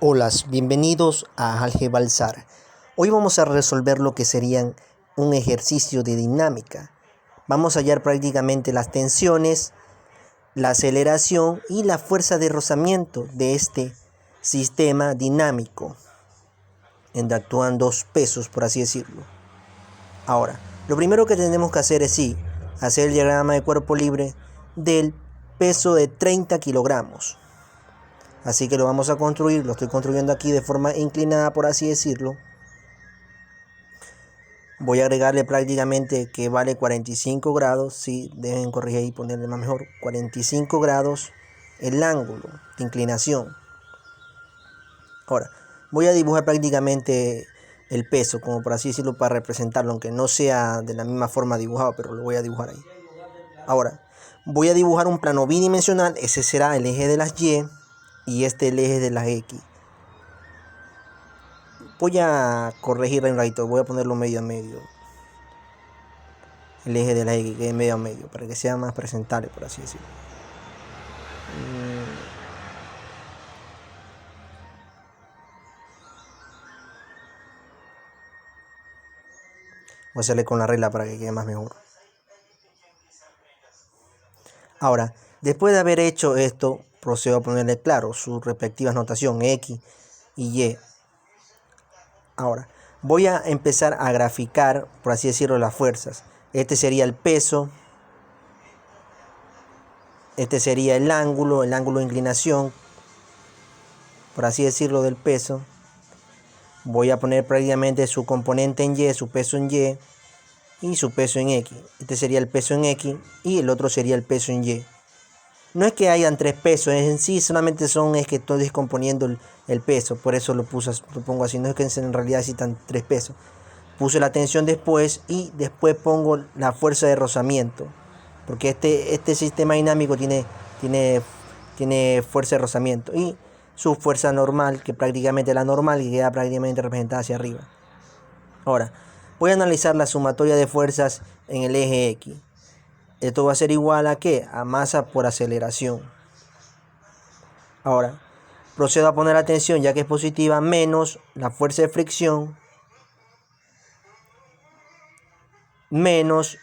Hola, bienvenidos a Algebalsar. Hoy vamos a resolver lo que serían un ejercicio de dinámica. Vamos a hallar prácticamente las tensiones, la aceleración y la fuerza de rozamiento de este sistema dinámico, en donde actúan dos pesos, por así decirlo. Ahora, lo primero que tenemos que hacer es hacer el diagrama de cuerpo libre del peso de 30 kilogramos. Así que lo vamos a construir, lo estoy construyendo aquí de forma inclinada, por así decirlo. Voy a agregarle prácticamente que vale 45 grados, sí, deben corregir y ponerle más mejor, 45 grados el ángulo de inclinación. Ahora, voy a dibujar prácticamente el peso, como por así decirlo, para representarlo, aunque no sea de la misma forma dibujado, pero lo voy a dibujar ahí. Ahora, voy a dibujar un plano bidimensional, ese será el eje de las y este el eje de las X. Voy a corregir un ratito, voy a ponerlo medio a medio. El eje de la X que es medio a medio, para que sea más presentable, por así decirlo. Voy a hacerle con la regla para que quede más mejor. Ahora, después de haber hecho esto, procedo a ponerle claro sus respectivas notaciones X y Y. Ahora, voy a empezar a graficar, por así decirlo, las fuerzas. Este sería el peso. Este sería el ángulo de inclinación, por así decirlo, del peso. Voy a poner prácticamente su componente en Y, su peso en Y y su peso en X. Este sería el peso en X y el otro sería el peso en Y. No es que hayan tres pesos, en sí solamente es que estoy descomponiendo el peso, por eso lo pongo así, no es que en realidad existan tres pesos. Puse la tensión después y después pongo la fuerza de rozamiento, porque este sistema dinámico tiene fuerza de rozamiento y su fuerza normal, que prácticamente la normal y queda prácticamente representada hacia arriba. Ahora, voy a analizar la sumatoria de fuerzas en el eje X. Esto va a ser igual a ¿qué? A masa por aceleración. Ahora, procedo a poner la tensión, ya que es positiva, menos la fuerza de fricción, menos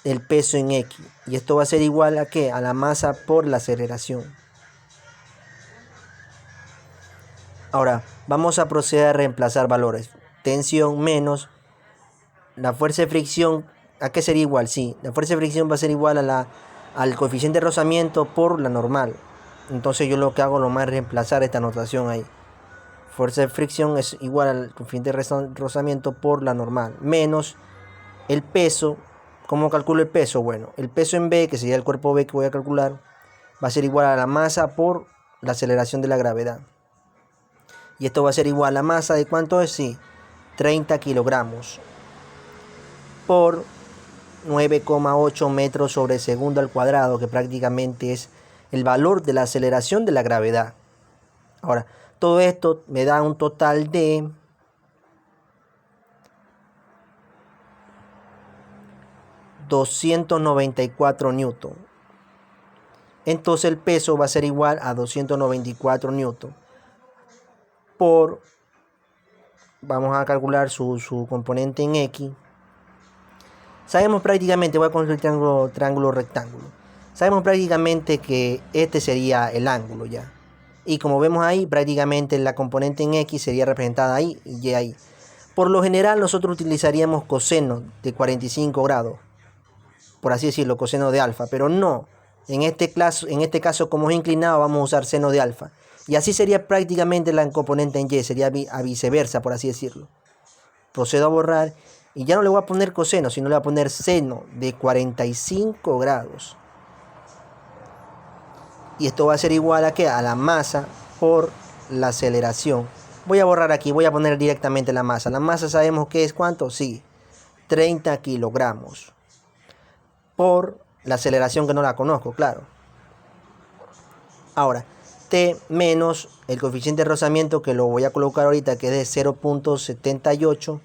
el peso en X. Y esto va a ser igual a ¿qué? A la masa por la aceleración. Ahora, vamos a proceder a reemplazar valores. Tensión menos la fuerza de fricción. ¿A qué sería igual? Sí, la fuerza de fricción va a ser igual al coeficiente de rozamiento por la normal. Entonces yo lo que hago es reemplazar esta notación ahí. Fuerza de fricción es igual al coeficiente de rozamiento por la normal. Menos el peso. ¿Cómo calculo el peso? Bueno, el peso en B, que sería el cuerpo B que voy a calcular, va a ser igual a la masa por la aceleración de la gravedad. Y esto va a ser igual a la masa de ¿cuánto es? Sí, 30 kilogramos por 9,8 metros sobre segundo al cuadrado, que prácticamente es el valor de la aceleración de la gravedad. Ahora, todo esto me da un total de 294 newton. Entonces el peso va a ser igual a 294 newton por, vamos a calcular su componente en X. Sabemos prácticamente, voy a construir triángulo, rectángulo. Sabemos prácticamente que este sería el ángulo ya. Y como vemos ahí, prácticamente la componente en X sería representada ahí y Y ahí. Por lo general nosotros utilizaríamos coseno de 45 grados. Por así decirlo, coseno de alfa. Pero no. En este caso, como es inclinado, vamos a usar seno de alfa. Y así sería prácticamente la componente en Y. Sería a viceversa, por así decirlo. Procedo a borrar. Y ya no le voy a poner coseno, sino le voy a poner seno de 45 grados. Y esto va a ser igual a ¿qué? A la masa por la aceleración. Voy a borrar aquí, voy a poner directamente la masa. La masa sabemos que es ¿cuánto? Sí, 30 kilogramos. Por la aceleración que no la conozco, claro. Ahora, T menos el coeficiente de rozamiento que lo voy a colocar ahorita, que es de 0.78.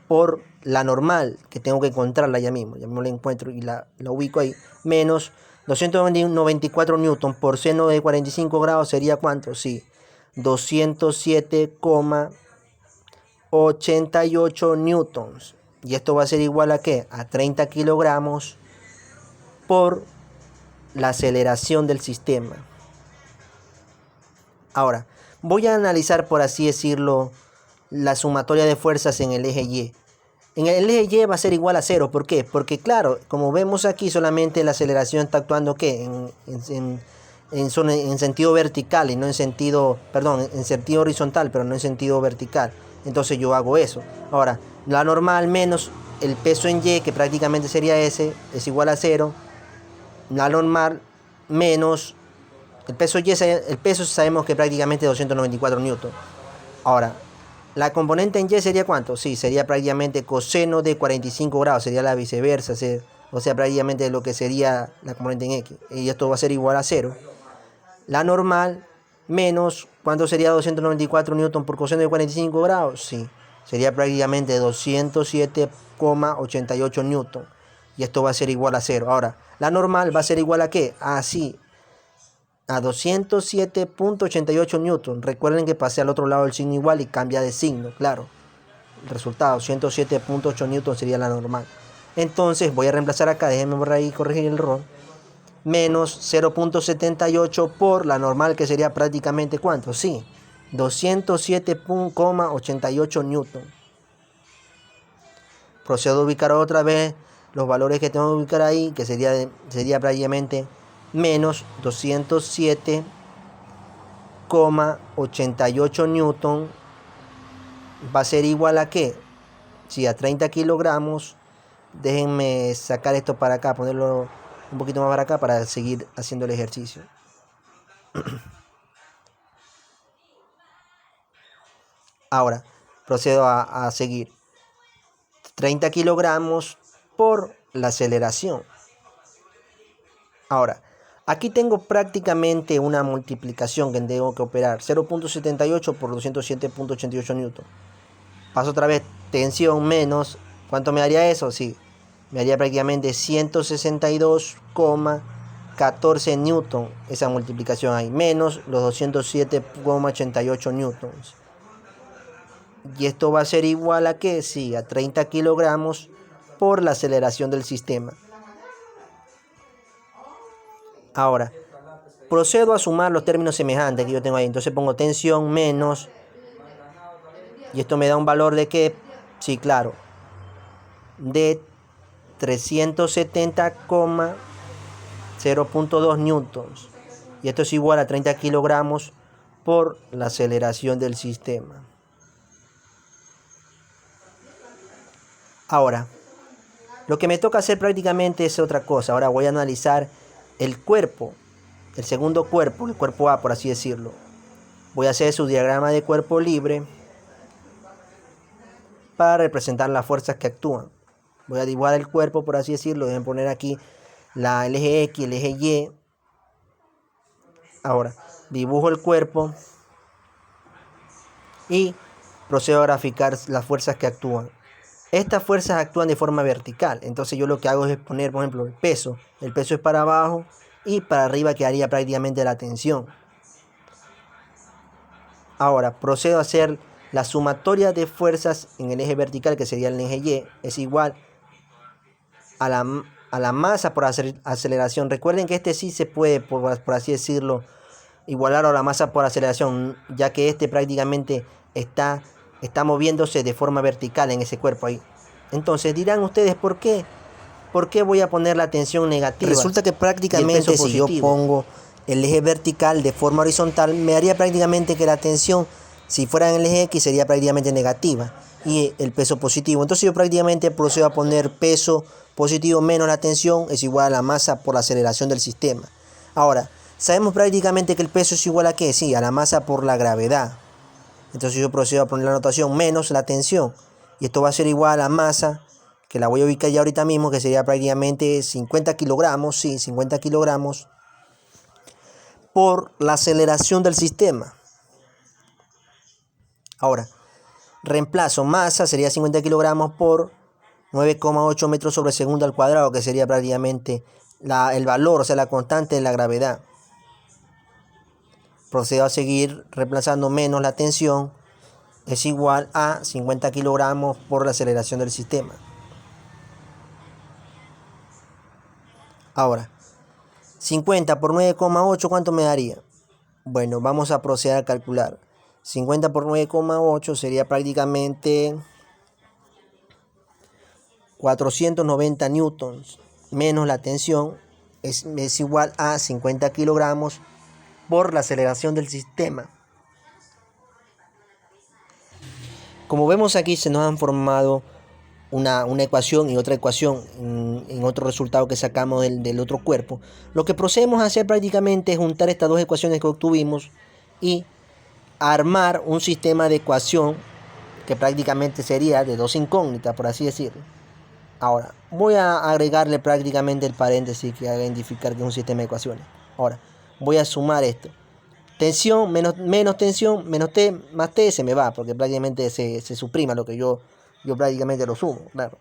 Por la normal, que tengo que encontrarla ya mismo la encuentro y la ubico ahí, menos 294 newton por seno de 45 grados sería ¿cuánto? Sí, 207,88 newtons. Y esto va a ser igual a ¿qué? A 30 kilogramos por la aceleración del sistema. Ahora, voy a analizar, por así decirlo, la sumatoria de fuerzas en el eje Y. En el eje Y va a ser igual a 0. ¿Por qué? Porque claro, como vemos aquí, solamente la aceleración está actuando ¿qué? En sentido vertical y no en sentido, perdón, en sentido horizontal, pero no en sentido vertical. Entonces yo hago eso. Ahora, la normal menos el peso en Y, que prácticamente sería S, es igual a 0. La normal menos el peso Y, el peso sabemos que prácticamente 294 newton. Ahora, la componente en Y sería ¿cuánto? Sí, sería prácticamente coseno de 45 grados, sería la viceversa, o sea, prácticamente lo que sería la componente en X. Y esto va a ser igual a 0. La normal menos, ¿cuánto sería 294 newton por coseno de 45 grados? Sí, sería prácticamente 207,88 newton. Y esto va a ser igual a 0. Ahora, la normal va a ser igual a ¿qué? Sí, a 207,88 newton. Recuerden que pasé al otro lado del signo igual y cambia de signo, claro. El resultado, 107,8 newton sería la normal. Entonces voy a reemplazar acá, déjenme borrar ahí y corregir el error. Menos 0,78 por la normal, que sería prácticamente ¿cuánto? Sí, 207,88 newton. Procedo a ubicar otra vez los valores que tengo que ubicar ahí, que sería prácticamente menos 207,88 newton va a ser igual a ¿qué? Si a 30 kilogramos, déjenme sacar esto para acá, ponerlo un poquito más para acá para seguir haciendo el ejercicio. Ahora, procedo a seguir. 30 kilogramos por la aceleración. Ahora, aquí tengo prácticamente una multiplicación que tengo que operar. 0,78 por 207,88 newton. Paso otra vez, tensión menos, ¿cuánto me daría eso? Sí, me daría prácticamente 162,14 newton esa multiplicación ahí, menos los 207,88 newtons. Y esto va a ser igual a ¿qué? Sí, a 30 kilogramos por la aceleración del sistema. Ahora, procedo a sumar los términos semejantes que yo tengo ahí. Entonces pongo tensión menos, y esto me da un valor de ¿qué? Sí, claro, de 370,0.2 newtons. Y esto es igual a 30 kilogramos por la aceleración del sistema. Ahora, lo que me toca hacer prácticamente es otra cosa. Ahora voy a analizar el cuerpo, el segundo cuerpo, el cuerpo A, por así decirlo. Voy a hacer su diagrama de cuerpo libre para representar las fuerzas que actúan. Voy a dibujar el cuerpo, por así decirlo. Voy a poner aquí el eje X, el eje Y. Ahora, dibujo el cuerpo y procedo a graficar las fuerzas que actúan. Estas fuerzas actúan de forma vertical. Entonces yo lo que hago es poner, por ejemplo, el peso. El peso es para abajo y para arriba quedaría prácticamente la tensión. Ahora, procedo a hacer la sumatoria de fuerzas en el eje vertical, que sería el eje Y, es igual a la masa por aceleración. Recuerden que este sí se puede, por así decirlo, igualar a la masa por aceleración, ya que este prácticamente está moviéndose de forma vertical en ese cuerpo ahí. Entonces dirán ustedes, ¿por qué? ¿Por qué voy a poner la tensión negativa? Resulta que prácticamente si yo pongo el eje vertical de forma horizontal, me haría prácticamente que la tensión, si fuera en el eje X, sería prácticamente negativa y el peso positivo. Entonces yo prácticamente procedo a poner peso positivo menos la tensión es igual a la masa por la aceleración del sistema. Ahora, sabemos prácticamente que el peso es igual a ¿qué? Sí, a la masa por la gravedad. Entonces yo procedo a poner la notación menos la tensión. Y esto va a ser igual a la masa, que la voy a ubicar ya ahorita mismo, que sería prácticamente 50 kilogramos, sí, 50 kilogramos, por la aceleración del sistema. Ahora, reemplazo masa, sería 50 kilogramos por 9,8 metros sobre segundo al cuadrado, que sería prácticamente el valor, o sea, la constante de la gravedad. Procedo a seguir reemplazando menos la tensión es igual a 50 kilogramos por la aceleración del sistema. Ahora, 50 por 9,8, ¿cuánto me daría? Bueno, vamos a proceder a calcular. 50 por 9,8 sería prácticamente 490 newtons menos la tensión es igual a 50 kilogramos por la aceleración del sistema. Como vemos aquí, se nos han formado una ecuación y otra ecuación en otro resultado que sacamos del otro cuerpo. Lo que procedemos a hacer prácticamente es juntar estas dos ecuaciones que obtuvimos y armar un sistema de ecuación que prácticamente sería de dos incógnitas, por así decirlo. Ahora, voy a agregarle prácticamente el paréntesis que haga indicar que es un sistema de ecuaciones. Ahora, voy a sumar esto. Tensión menos tensión menos T más T se me va, porque prácticamente se suprima lo que yo prácticamente lo sumo, claro.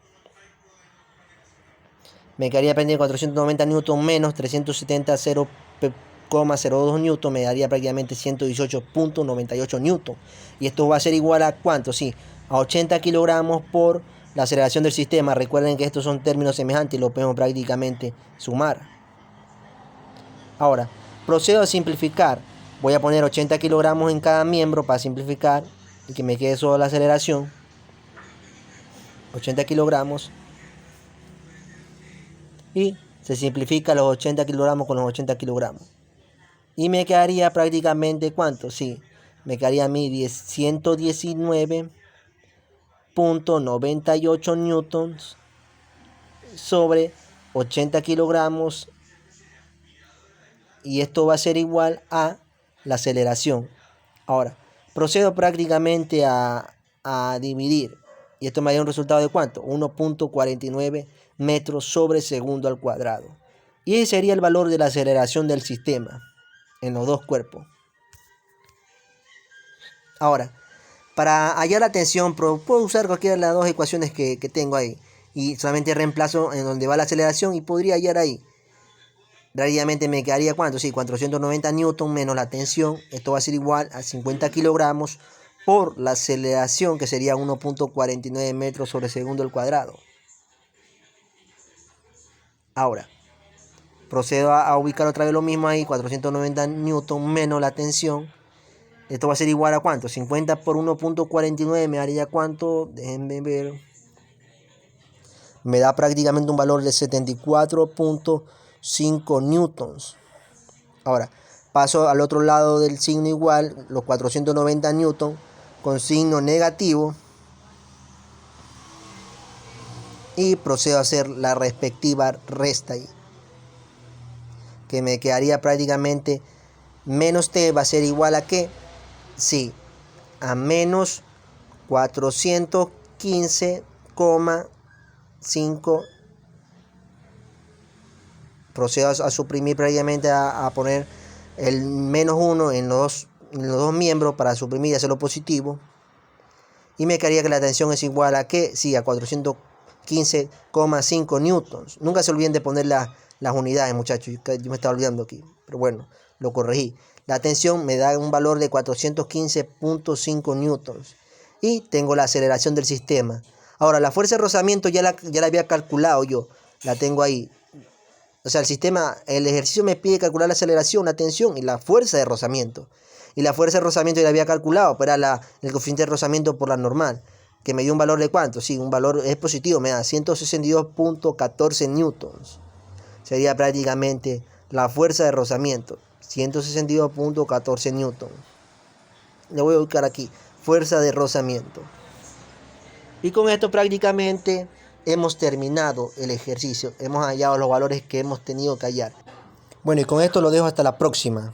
Me quedaría pendiente 490 newton menos 370 0,02 newton, me daría prácticamente 118,98 newton. Y esto va a ser igual a ¿cuánto? Sí, a 80 kilogramos por la aceleración del sistema. Recuerden que estos son términos semejantes y lo podemos prácticamente sumar. Ahora, procedo a simplificar. Voy a poner 80 kilogramos en cada miembro para simplificar y que me quede solo la aceleración. 80 kilogramos. Y se simplifica los 80 kilogramos con los 80 kilogramos. Y me quedaría prácticamente ¿cuánto? Sí, me quedaría a mí 119,98 newtons sobre 80 kilogramos. Y esto va a ser igual a la aceleración. Ahora, procedo prácticamente a dividir. Y esto me da un resultado de ¿cuánto? 1,49 metros sobre segundo al cuadrado. Y ese sería el valor de la aceleración del sistema en los dos cuerpos. Ahora, para hallar la tensión, puedo usar cualquiera de las dos ecuaciones que tengo ahí. Y solamente reemplazo en donde va la aceleración y podría hallar ahí. Rápidamente me quedaría ¿cuánto? Sí, 490 newton menos la tensión. Esto va a ser igual a 50 kilogramos por la aceleración, que sería 1,49 metros sobre segundo al cuadrado. Ahora, procedo a ubicar otra vez lo mismo ahí, 490 newton menos la tensión. Esto va a ser igual a ¿cuánto? 50 por 1,49 me daría ¿cuánto? Déjenme ver. Me da prácticamente un valor de 74,5 newtons. Ahora, paso al otro lado del signo igual, los 490 newtons con signo negativo. Y procedo a hacer la respectiva resta ahí, que me quedaría prácticamente menos T va a ser igual a ¿qué? Sí, a menos 415,5. Procedo a suprimir previamente a poner el menos 1 en los dos miembros para suprimir y hacerlo positivo. Y me quedaría que la tensión es igual a ¿qué? Sí, a 415,5 newtons. Nunca se olviden de poner las unidades, muchachos. Yo me estaba olvidando aquí, pero bueno, lo corregí. La tensión me da un valor de 415,5 newtons. Y tengo la aceleración del sistema. Ahora, la fuerza de rozamiento ya la había calculado yo. La tengo ahí. O sea, el ejercicio me pide calcular la aceleración, la tensión y la fuerza de rozamiento. Y la fuerza de rozamiento ya la había calculado, pero era el coeficiente de rozamiento por la normal, que me dio un valor de ¿cuánto? Sí, un valor es positivo, me da 162,14 newtons. Sería prácticamente la fuerza de rozamiento, 162,14 newtons. Le voy a buscar aquí, fuerza de rozamiento. Y con esto prácticamente hemos terminado el ejercicio. Hemos hallado los valores que hemos tenido que hallar. Bueno, y con esto lo dejo hasta la próxima.